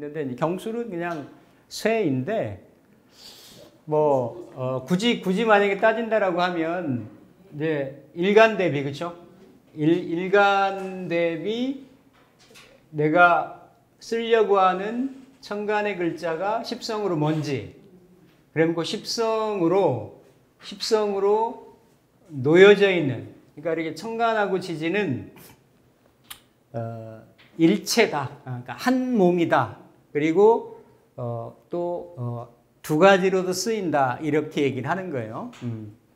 있는데 경술은 그냥 쇠인데 뭐 굳이 만약에 따진다라고 하면 이제 일간 대비 그렇죠? 일간 대비 내가 쓰려고 하는 천간의 글자가 십성으로 뭔지 그러면 그 십성으로 놓여져 있는 그러니까 이렇게 천간하고 지지는 일체다. 그러니까 한 몸이다. 그리고 또 두 가지로도 쓰인다. 이렇게 얘기를 하는 거예요.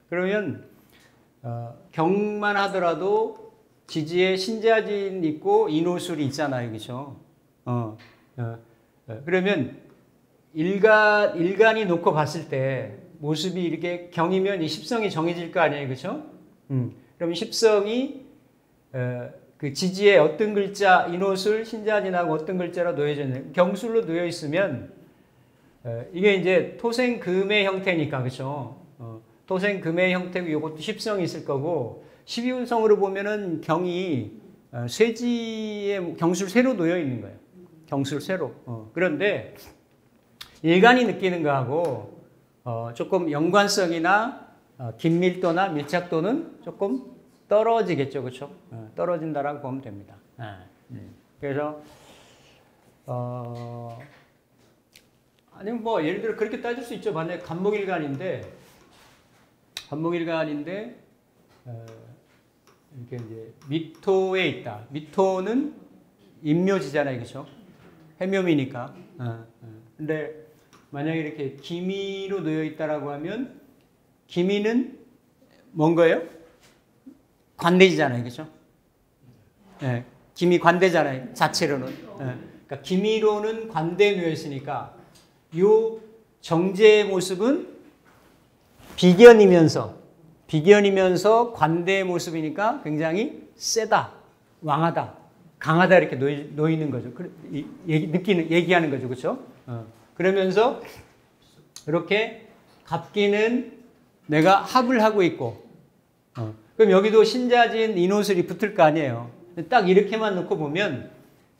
그러면 경만 하더라도 지지에 신자진 있고 인호술이 있잖아요. 그렇죠? 그러면 일간이 놓고 봤을 때 모습이 이렇게 경이면 이 십성이 정해질 거 아니에요. 그렇죠? 그러면 십성이 그 지지에 어떤 글자 인호술 신자진하고 어떤 글자로 놓여져 있는 경술로 놓여 있으면 이게 이제 토생금의 형태니까 그렇죠? 토생금의 형태고 이것도 십성이 있을 거고 12운성으로 보면은 경이 쇠지에 경술쇠로 놓여 있는 거예요. 경술쇠로. 그런데 일간이 느끼는 거하고 조금 연관성이나 긴밀도나 밀착도는 조금 떨어지겠죠. 그렇죠? 떨어진다라고 보면 됩니다. 그래서 아니면 뭐 예를 들어 그렇게 따질 수 있죠. 만약에 간목일간인데 이렇게 이제 미토에 있다. 미토는 인묘지잖아요. 그렇죠? 해묘미니까. 근데 만약에 이렇게 기미로 놓여 있다라고 하면 기미는 뭔 거예요? 관대지잖아요. 그렇죠? 네, 기미 관대잖아요. 자체로는. 그러니까 기미로는 관대에 놓여 있으니까 요 정제의 모습은 비견이면서 관대의 모습이니까 굉장히 세다, 왕하다, 강하다 이렇게 놓이는 거죠. 얘기하는 거죠. 그렇죠? 그러면서 이렇게 갑기는 내가 합을 하고 있고 그럼 여기도 신자진 인호술이 붙을 거 아니에요. 딱 이렇게만 놓고 보면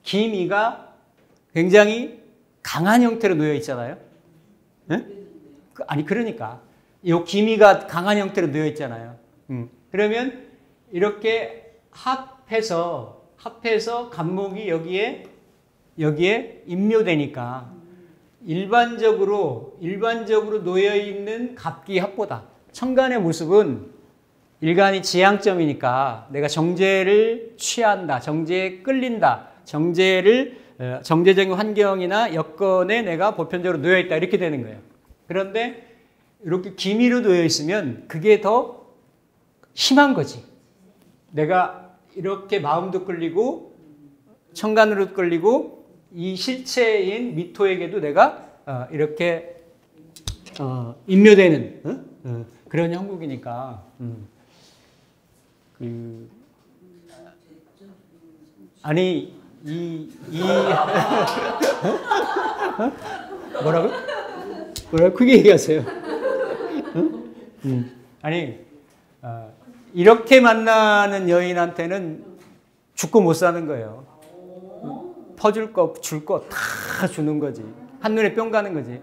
기미가 굉장히 강한 형태로 놓여 있잖아요. 네? 아니 그러니까 이 기미가 강한 형태로 놓여 있잖아요. 그러면 이렇게 합해서 간목이 여기에 임묘되니까 일반적으로 놓여 있는 갑기 합보다 천간의 모습은 일간이 지향점이니까 내가 정제를 취한다, 정제에 끌린다, 정제적인 환경이나 여건에 내가 보편적으로 놓여 있다 이렇게 되는 거예요. 그런데 이렇게 기미로 놓여 있으면 그게 더 심한 거지. 내가 이렇게 마음도 끌리고 천간으로 끌리고 이 실체인 미토에게도 내가 이렇게 인묘되는 그런 형국이니까 아니 뭐라고 크게 얘기하세요. 아니 이렇게 만나는 여인한테는 죽고 못 사는 거예요. 퍼줄 거 줄 거 다 주는 거지. 한눈에 뿅 가는 거지.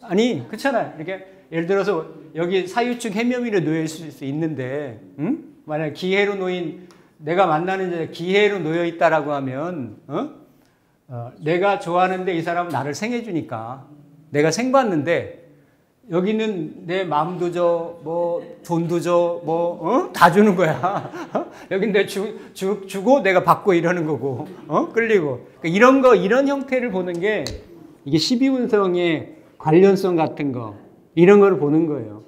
아니 그렇잖아요. 이렇게 예를 들어서 여기 사유축 해묘미로 놓여 있을 수 있는데 만약 기해로 놓인 내가 만나는 여자 기해로 놓여 있다라고 하면 내가 좋아하는데 이 사람은 나를 생해주니까 내가 생봤는데 여기는 내 마음도 줘, 뭐 돈도 줘, 뭐 다 주는 거야. 여긴 내가 주고 내가 받고 이러는 거고, 끌리고 그러니까 이런 형태를 보는 게 이게 12운성의 관련성 같은 거 이런 거를 보는 거예요.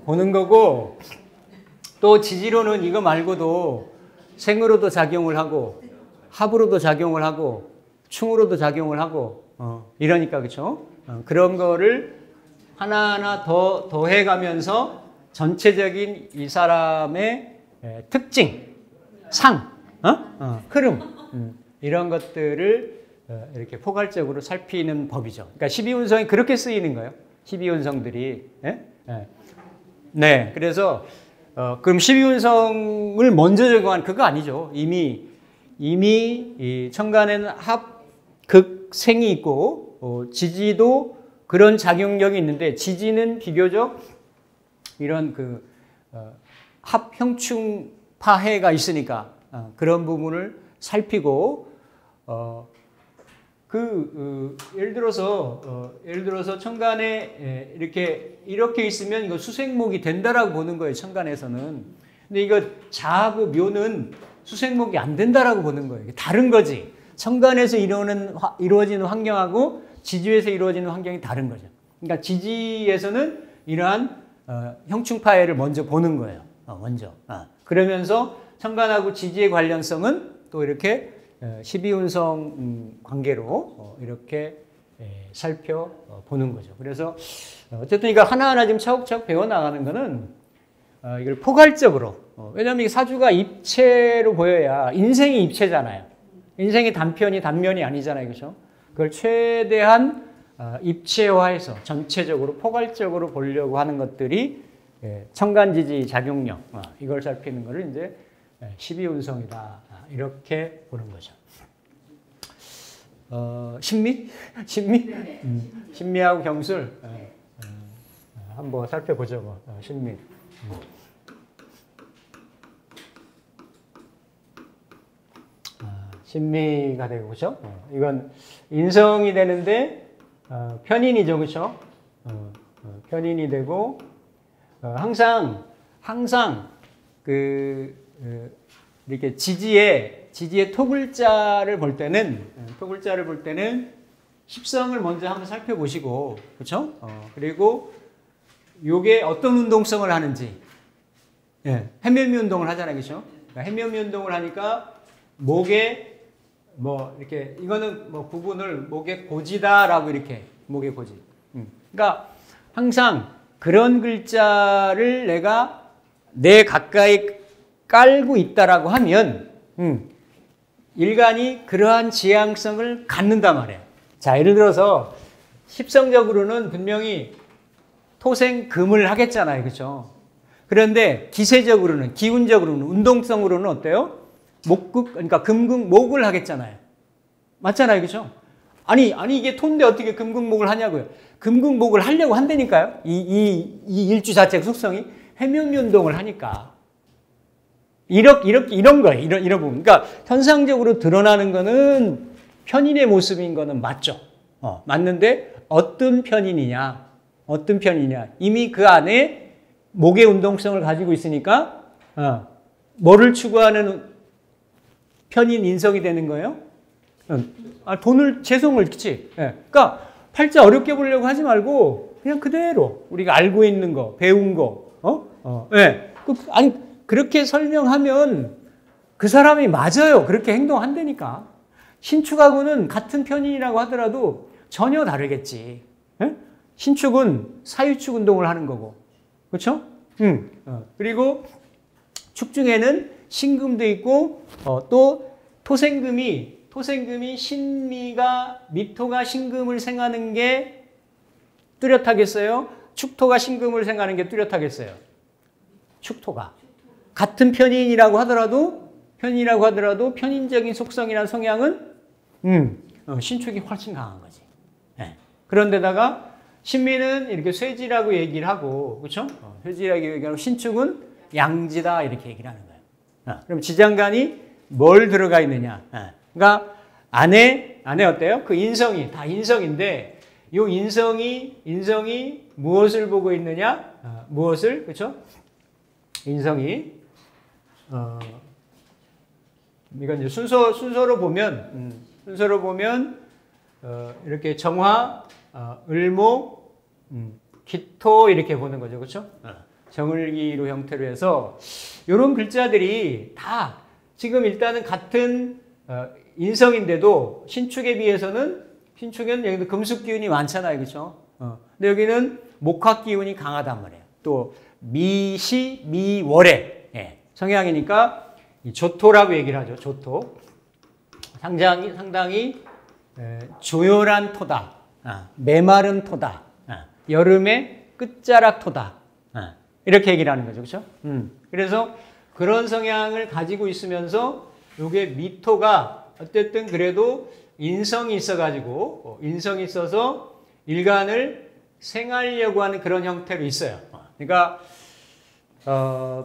보는 거고 또 지지로는 이거 말고도 생으로도 작용을 하고 합으로도 작용을 하고 충으로도 작용을 하고 이러니까 그렇죠? 그런 거를 하나하나 더해가면서 전체적인 이 사람의 특징, 상, 흐름 이런 것들을 이렇게 포괄적으로 살피는 법이죠. 그러니까 12운성이 그렇게 쓰이는 거예요. 12운성들이. 네, 그래서 그럼 12운성을 먼저 적용한 그거 아니죠. 이미 이 천간에는 극생이 있고 지지도 그런 작용력이 있는데 지지는 비교적 이런 그 합형충파해가 있으니까 그런 부분을 살피고 예를 들어서 천간에 이렇게 있으면 이거 수생목이 된다라고 보는 거예요. 천간에서는. 근데 이거 자하고 묘는 수생목이 안 된다라고 보는 거예요. 이게 다른 거지. 천간에서 이루어지는 환경하고 지지에서 이루어지는 환경이 다른 거죠. 그러니까 지지에서는 이러한 형충파해를 먼저 보는 거예요. 먼저. 그러면서 천간하고 지지의 관련성은 또 이렇게 12운성 관계로 이렇게 살펴보는 거죠. 그래서 어쨌든 이거 하나하나 지금 차곡차곡 배워나가는 거는 이걸 포괄적으로 왜냐하면 이 사주가 입체로 보여야 인생이 입체잖아요. 인생이 단편이 단면이 아니잖아요. 그렇죠? 그걸 최대한 입체화해서 전체적으로 포괄적으로 보려고 하는 것들이 천간지지 작용력 이걸 살피는 것을 이제 12운성이다 이렇게 보는 거죠. 신미? 신미하고 경술 한번 살펴보죠. 뭐. 신미. 신미가 되고 그렇죠? 이건 인성이 되는데 편인이죠, 그렇죠? 편인이 되고 항상 이렇게 지지의 토글자를 볼 때는 십성을 먼저 한번 살펴보시고 그렇죠? 그리고 요게 어떤 운동성을 하는지 해묘미 운동을 하잖아요, 그렇죠? 그러니까 해묘미 운동을 하니까 목에 이렇게 이거는 구분을 목의 고지다라고 이렇게 목의 고지. 그러니까 항상 그런 글자를 내가 내 가까이 깔고 있다라고 하면 일간이 그러한 지향성을 갖는단 말이에요. 자, 예를 들어서 십성적으로는 분명히 토생금을 하겠잖아요, 그렇죠? 그런데 기세적으로는 기운적으로는 운동성으로는 어때요? 그러니까 금극목을 하겠잖아요. 맞잖아요. 그죠? 아니, 이게 토인데 어떻게 금극목을 하냐고요. 금극목을 하려고 한다니까요. 이 일주 자체의 속성이 해묘미 운동을 하니까. 이런 거예요. 이런 부분. 그러니까 현상적으로 드러나는 거는 편인의 모습인 거는 맞죠. 맞는데 어떤 편인이냐. 이미 그 안에 목의 운동성을 가지고 있으니까, 뭐를 추구하는 편인 인성이 되는 거예요? 재성을, 그치? 그러니까, 팔자 어렵게 보려고 하지 말고, 그냥 그대로, 우리가 알고 있는 거, 배운 거, 그렇게 설명하면 그 사람이 맞아요. 그렇게 행동한다니까. 신축하고는 같은 편인이라고 하더라도 전혀 다르겠지. 신축은 사유축 운동을 하는 거고. 그렇죠? 그리고 축중에는 신금도 있고 또 토생금이 미토가 신금을 생하는 게 뚜렷하겠어요? 축토가 신금을 생하는 게 뚜렷하겠어요? 축토가. 같은 편인이라고 하더라도 편인적인 속성이란 성향은 신축이 훨씬 강한 거지. 그런데다가 신미는 이렇게 쇠지라고 얘기를 하고, 그렇죠? 쇠지라고 얘기하고 신축은 양지다 이렇게 얘기를 하는 거예요. 그럼 지장간이 뭘 들어가 있느냐? 그러니까 안에 어때요? 그 인성이 다 인성인데, 요 인성이 무엇을 보고 있느냐? 무엇을, 그렇죠? 인성이 이건 이제 순서로 보면 이렇게 정화, 을목, 기토 이렇게 보는 거죠, 그렇죠? 정을기로 형태로 해서 이런 글자들이 다 지금 일단은 같은 인성인데도 신축에 비해서는 신축에는 여기도 금숙 기운이 많잖아요, 그렇죠? 근데 여기는 목화 기운이 강하단 말이에요. 또 미시, 미월에 성향이니까 조토라고 얘기를 하죠. 조토. 상당히 조열한 토다. 메마른 토다. 여름의 끝자락 토다. 이렇게 얘기를 하는 거죠. 그렇죠? 그래서 그런 성향을 가지고 있으면서 이게 미토가 어쨌든 그래도 인성이 있어가지고 인성이 있어서 일간을 생하려고 하는 그런 형태로 있어요. 그러니까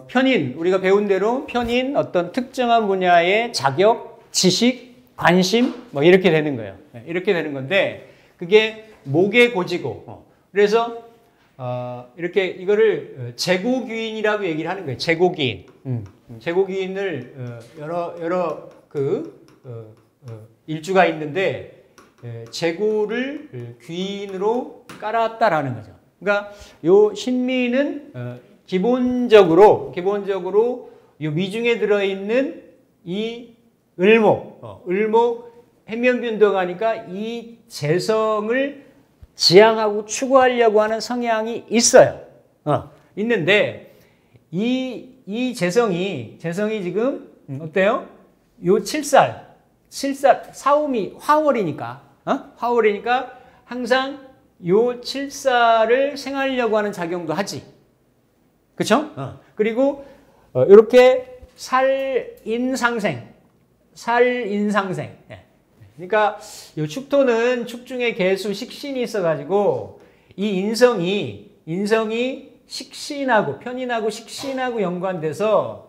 편인, 우리가 배운 대로 편인 어떤 특정한 분야의 자격, 지식, 관심 뭐 이렇게 되는 거예요. 이렇게 되는 건데 그게 목의 고지고 그래서 이렇게 이거를 제고귀인이라고 얘기를 하는 거예요. 제고귀인. 제고귀인을 여러 일주가 있는데 제고를 귀인으로 깔았다라는 거죠. 그러니까 요 신미는 기본적으로 요 미중에 들어있는 이 을목 해면변도가니까 이 재성을 지향하고 추구하려고 하는 성향이 있어요. 있는데 이 재성이 지금 어때요? 요 7살 사음이 화월이니까 항상 요 7살을 생하려고 하는 작용도 하지. 그쵸? 그리고 이렇게 살인상생. 그러니까 요 축토는 축중에 개수 식신이 있어가지고 이 인성이 식신하고 편인하고 식신하고 연관돼서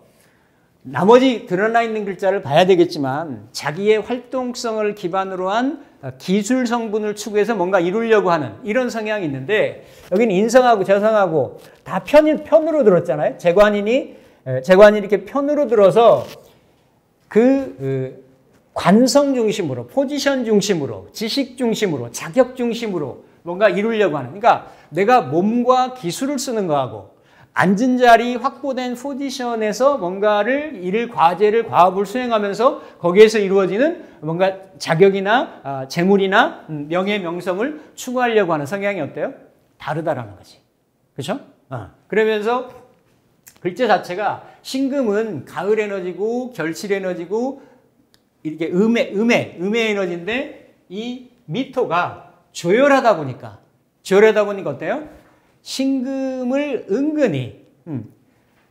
나머지 드러나 있는 글자를 봐야 되겠지만 자기의 활동성을 기반으로 한 기술 성분을 추구해서 뭔가 이루려고 하는 이런 성향이 있는데 여기는 인성하고 재성하고 다 편으로 들었잖아요. 재관인이 이렇게 편으로 들어서 그 관성 중심으로, 포지션 중심으로, 지식 중심으로, 자격 중심으로 뭔가 이루려고 하는. 그러니까 내가 몸과 기술을 쓰는 거하고 앉은 자리 확보된 포지션에서 뭔가를 과제를 과업을 수행하면서 거기에서 이루어지는 뭔가 자격이나 재물이나 명예 명성을 추구하려고 하는 성향이 어때요? 다르다라는 거지. 그렇죠? 그러면서 글자 자체가 신금은 가을 에너지고 결실 에너지고 이렇게 음의 에너지인데 이 미토가 조열하다 보니까 어때요? 신금을 은근히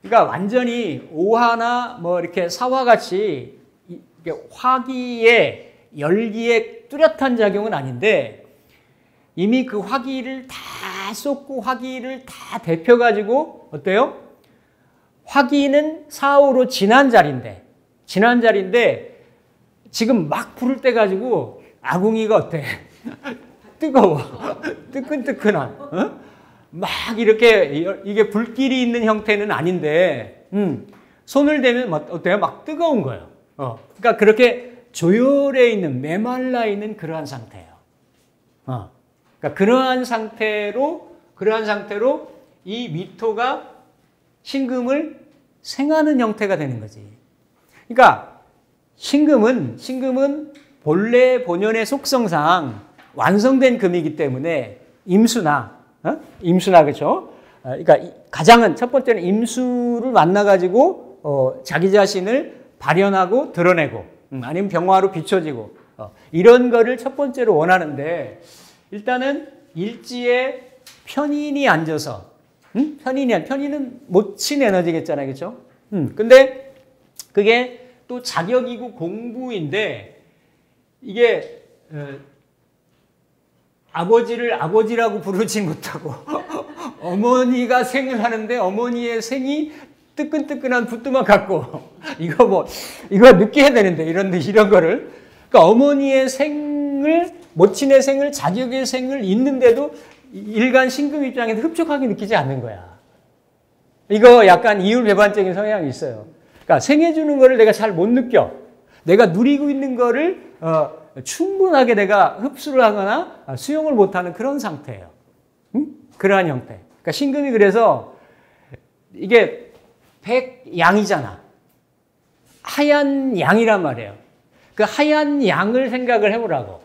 그러니까 완전히 오화나 뭐 이렇게 사화같이 화기에 열기에 뚜렷한 작용은 아닌데 이미 그 화기를 다 쏟고 화기를 다 데펴가지고 어때요? 화기는 사후로 지난 자리인데 지금 막 불을 때 가지고 아궁이가 어때? 뜨거워. 뜨끈뜨끈한. 막 이렇게 이게 불길이 있는 형태는 아닌데 손을 대면 어때요? 막 뜨거운 거예요. 그러니까 그렇게 조열해 있는 메말라 있는 그러한 상태예요. 그러니까 그러한 상태로 이 미토가 신금을 생하는 형태가 되는 거지. 그러니까 신금은 본래 본연의 속성상 완성된 금이기 때문에 임수나 그렇죠? 그러니까 가장은 첫 번째는 임수를 만나가지고 자기 자신을 발현하고 드러내고 아니면 병화로 비춰지고 이런 거를 첫 번째로 원하는데 일단은 일지에 편인이 앉아서 편인은 모친 에너지겠잖아요, 그렇죠? 근데 그게 또 자격이고 공부인데 이게 아버지를 아버지라고 부르지 못하고 어머니가 생을 하는데 어머니의 생이 뜨끈뜨끈한 붓두만 갖고 이거 늦게 해야 되는데 이런 거를 그러니까 어머니의 생을 모친의 생을 자격의 생을 있는데도 일간 신금 입장에서 흡족하게 느끼지 않는 거야. 이거 약간 이율배반적인 성향이 있어요. 그러니까 생해주는 거를 내가 잘 못 느껴. 내가 누리고 있는 거를 충분하게 내가 흡수를 하거나 수용을 못하는 그런 상태예요. 그러한 형태. 그러니까 신금이 그래서 이게 백양이잖아. 하얀 양이란 말이에요. 그 하얀 양을 생각을 해보라고.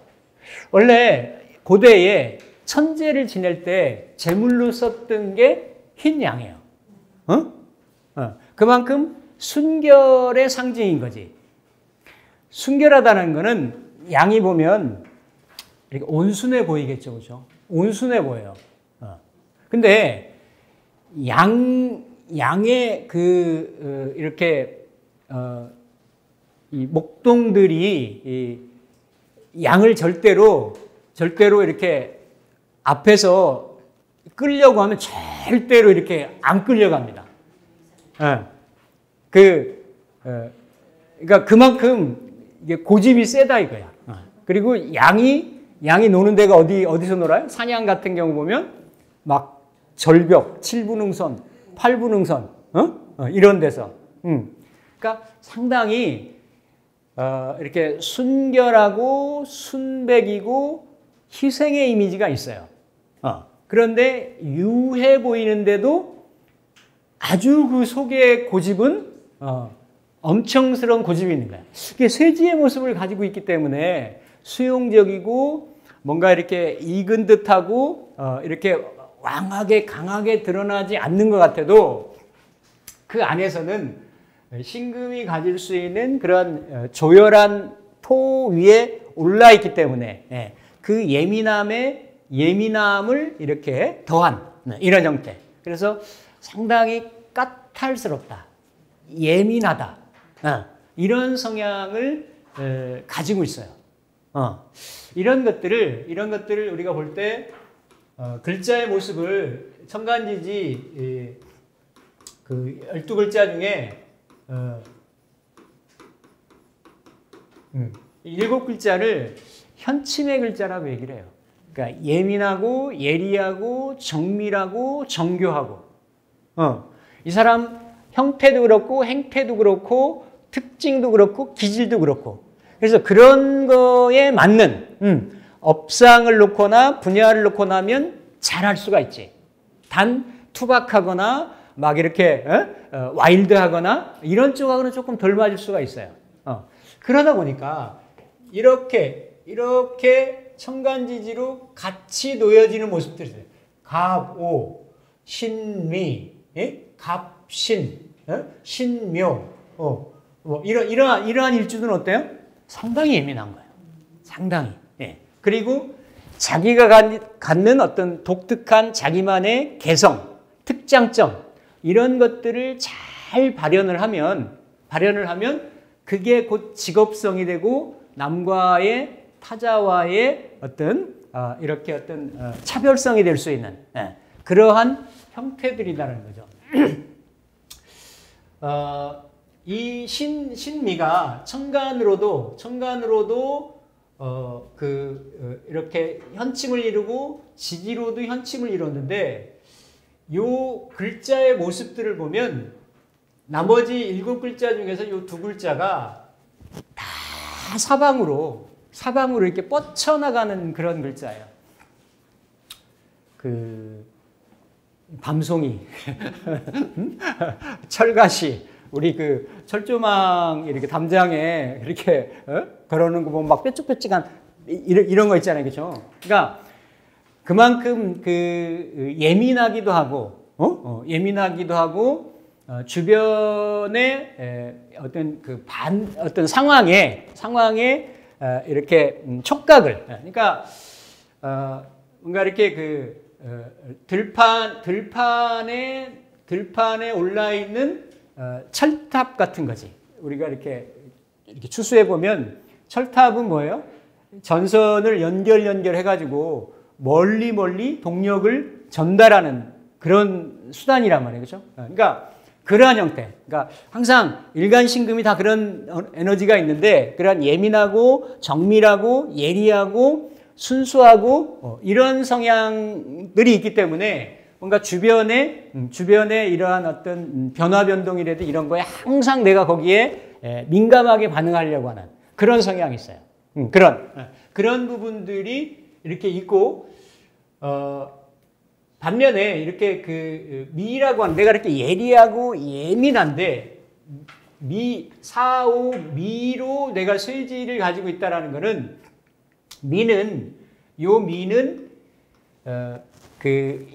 원래 고대에 천재를 지낼 때 제물로 썼던 게 흰 양이에요. 그만큼 순결의 상징인 거지. 순결하다는 거는 양이 보면 이렇게 온순해 보이겠죠, 그렇죠? 온순해 보여요. 근데 양의 이렇게 이 목동들이 양을 절대로 이렇게 앞에서 끌려고 하면 절대로 이렇게 안 끌려갑니다. 그러니까 그만큼 이게 고집이 세다 이거야. 그리고 양이 노는 데가 어디서 놀아요? 사냥 같은 경우 보면 막 절벽, 7분응선, 8분응선, 이런 데서. 그러니까 상당히 이렇게 순결하고 순백이고 희생의 이미지가 있어요. 그런데 유해 보이는데도 아주 그 속에 고집은 엄청스러운 고집이 있는 거야. 이게 쇠지의 모습을 가지고 있기 때문에 수용적이고 뭔가 이렇게 익은 듯하고 이렇게 왕하게 강하게 드러나지 않는 것 같아도 그 안에서는 신금이 가질 수 있는 그런 조열한 토 위에 올라 있기 때문에 그 예민함을 이렇게 더한 이런 형태. 그래서 상당히 까탈스럽다, 예민하다, 이런 성향을 가지고 있어요. 이런 것들을 우리가 볼 때 글자의 모습을 천간지지 그 12글자 중에 7글자를 현침의 글자라고 얘기를 해요. 그러니까 예민하고 예리하고 정밀하고 정교하고 이 사람 형태도 그렇고 행태도 그렇고 특징도 그렇고 기질도 그렇고 그래서 그런 거에 맞는 업상을 놓거나 분야를 놓거나 하면 잘할 수가 있지. 단 투박하거나 막 이렇게 와일드하거나 이런 쪽하고는 조금 덜 맞을 수가 있어요. 그러다 보니까 이렇게 천간지지로 같이 놓여지는 모습들이 있어요. 갑오, 신미, 갑신, 신묘, 뭐 이러한 일주는 어때요? 상당히 예민한 거예요. 상당히. 그리고 자기가 갖는 어떤 독특한 자기만의 개성, 특장점 이런 것들을 잘 발현을 하면 그게 곧 직업성이 되고 남과의 타자와의 어떤 이렇게 어떤 차별성이 될 수 있는 그러한 형태들이라는 거죠. 이 신미가 천간으로도 이렇게 현침을 이루고 지지로도 현침을 이뤘는데 요 글자의 모습들을 보면 나머지 7글자 중에서 요 2글자가 다 사방으로 이렇게 뻗쳐나가는 그런 글자예요. 밤송이, 철가시, 우리 철조망 이렇게 담장에 이렇게 걸어놓는 거 보면 막 뾰족뾰족한 이런 거 있잖아요, 그렇죠? 그러니까 그만큼 예민하기도 하고, 주변의 어떤 상황에 이렇게 촉각을, 그러니까 뭔가 이렇게 들판에 올라 있는 철탑 같은 거지. 우리가 이렇게 추수해 보면 철탑은 뭐예요? 전선을 연결해가지고 멀리 동력을 전달하는 그런 수단이란 말이에요, 그렇죠? 그러니까 그러한 형태. 그러니까 항상 일간신금이 다 그런 에너지가 있는데 그러한 예민하고 정밀하고 예리하고 순수하고 이런 성향들이 있기 때문에 뭔가 주변에 이러한 어떤 변화 변동이라도 이런 거에 항상 내가 거기에 민감하게 반응하려고 하는 그런 성향이 있어요. 그런 부분들이 이렇게 있고 반면에 이렇게 미라고 하는 내가 이렇게 예리하고 예민한데 미로 내가 쇠지를 가지고 있다라는 거는 미는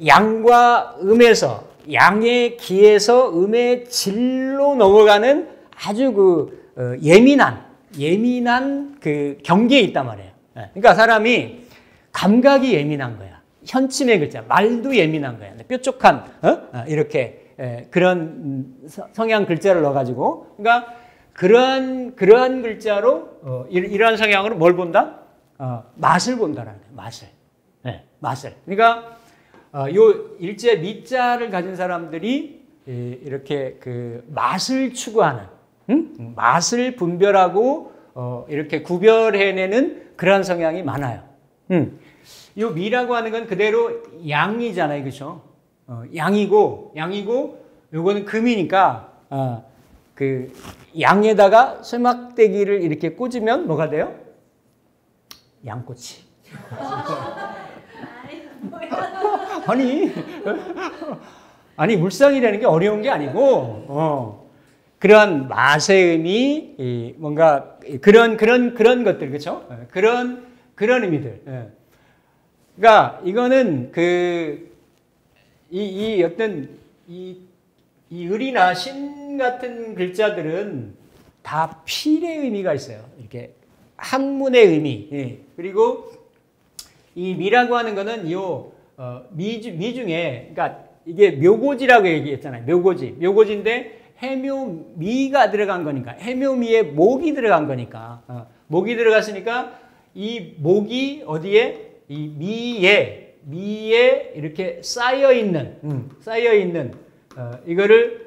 양과 음에서 양의 기에서 음의 질로 넘어가는 아주 예민한 경계에 있단 말이에요. 그러니까 사람이 감각이 예민한 거야. 현침의 글자, 말도 예민한 거야. 뾰족한 이렇게 그런 성향 글자를 넣어가지고, 그러니까 그러한 글자로 이러한 성향으로 뭘 본다? 맛을 본다라는 거예요. 맛을. 네, 맛을. 그러니까 요 일제 미자를 가진 사람들이 이렇게 그 맛을 추구하는, 맛을 분별하고 이렇게 구별해내는 그런 성향이 많아요. 요 미라고 하는 건 그대로 양이잖아요, 그렇죠? 양이고 요거는 금이니까 그 양에다가 쇠막대기를 이렇게 꽂으면 뭐가 돼요? 양꼬치. 아니 물상이라는 게 어려운 게 아니고 그런 맛의 의미, 뭔가 그런 것들, 그렇죠? 그런 의미들. 그러니까 이거는 이 어떤 이 을이나 신 같은 글자들은 다 필의 의미가 있어요. 이렇게 학문의 의미. 그리고 이 미라고 하는 거는 미 중에, 그러니까 이게 묘고지라고 얘기했잖아요. 묘고지인데 해묘미가 들어간 거니까, 해묘미에 목이 들어간 거니까, 목이 들어갔으니까 이 목이 어디에? 이 미에 이렇게 쌓여 있는 이거를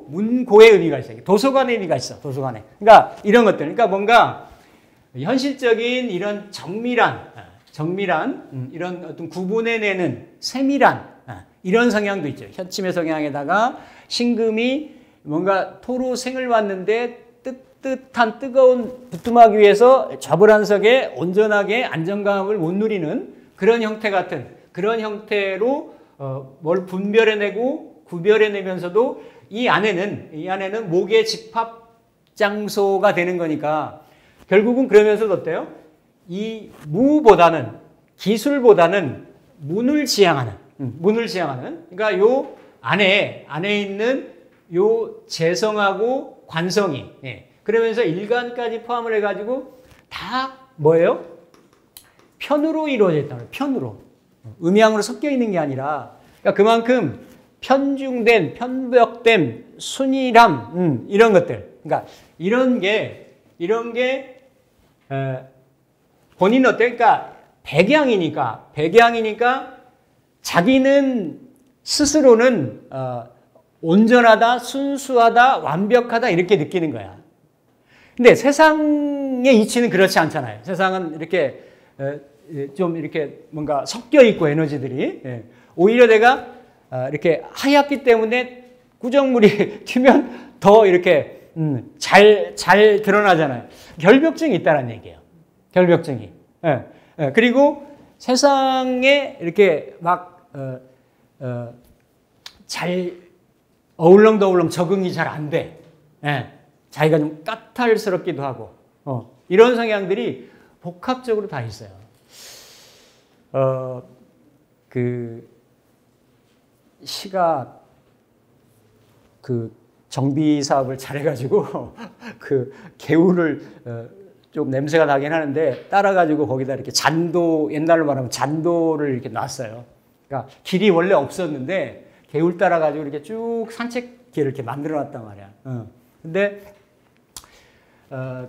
문고의 의미가 있어요. 도서관의 의미가 있어. 도서관에. 그러니까 이런 것들. 그러니까 뭔가 현실적인 이런 정밀한 이런 어떤 구분해내는 세밀한 이런 성향도 있죠. 현침의 성향에다가 신금이 뭔가 토로 생을 왔는데 뜨뜻한 뜨거운 부뚜막 위에서 좌불안석에 온전하게 안정감을 못 누리는 그런 형태 같은 그런 형태로 뭘 분별해내고 구별해내면서도 이 안에는 목의 집합 장소가 되는 거니까 결국은 그러면서도 어때요? 이 무보다는 기술보다는 문을 지향하는 그러니까 요 안에 있는 요 재성하고 관성이 그러면서 일간까지 포함을 해가지고 다 뭐예요? 편으로 이루어져 있다는 거예요. 편으로. 음양으로 섞여 있는 게 아니라 그러니까 그만큼 편중된, 편벽된, 순일함 이런 것들. 그러니까 이런 게 본인은 어때요? 그러니까 백양이니까 자기는 스스로는 온전하다, 순수하다, 완벽하다 이렇게 느끼는 거야. 근데 세상의 이치는 그렇지 않잖아요. 세상은 이렇게 좀 이렇게 뭔가 섞여 있고 에너지들이 오히려 내가 이렇게 하얗기 때문에 구정물이 튀면 더 이렇게 잘 드러나잖아요. 결벽증이 있다는 얘기예요. 결벽증이. 그리고 세상에 이렇게 막 잘 어울렁더울렁 적응이 잘 안 돼. 자기가 좀 까탈스럽기도 하고 이런 성향들이 복합적으로 다 있어요. 그 시가 그 정비 사업을 잘해가지고 그 개울을 좀 냄새가 나긴 하는데 따라가지고 거기다 이렇게 잔도, 옛날로 말하면 잔도를 이렇게 놨어요. 그러니까 길이 원래 없었는데 개울 따라가지고 이렇게 쭉 산책길을 이렇게 만들어 놨단 말이야. 근데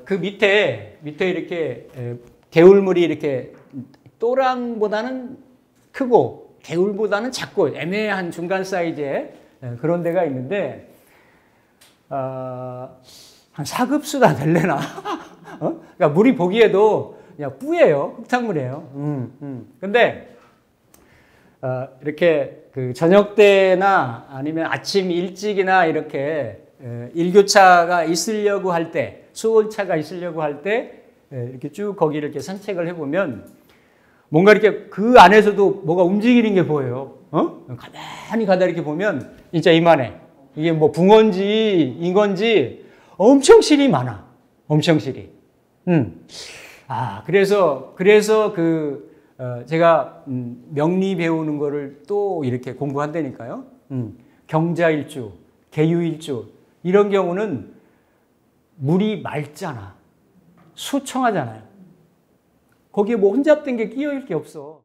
그 밑에 이렇게 개울물이 이렇게 또랑보다는 크고 개울보다는 작고 애매한 중간 사이즈의 그런 데가 있는데 한 4급수다 될래나? 그러니까 물이 보기에도 그냥 뿌예요. 흙탕물이에요. 근데 이렇게 그 저녁 때나 아니면 아침 일찍이나 이렇게 일교차가 있으려고 할 때, 수온차가 있으려고 할 때 이렇게 쭉 거기를 이렇게 산책을 해보면 뭔가 이렇게 그 안에서도 뭐가 움직이는 게 보여요. 가만히 가다 이렇게 보면 진짜 이만해. 이게 뭐 붕어인지 인건지 엄청 실이 많아. 엄청 실이. 그래서 제가 명리 배우는 거를 또 이렇게 공부한다니까요. 경자일주, 계유일주 이런 경우는 물이 맑잖아. 수청하잖아요. 거기에 뭐 혼잡된 게 끼어있을 게 없어.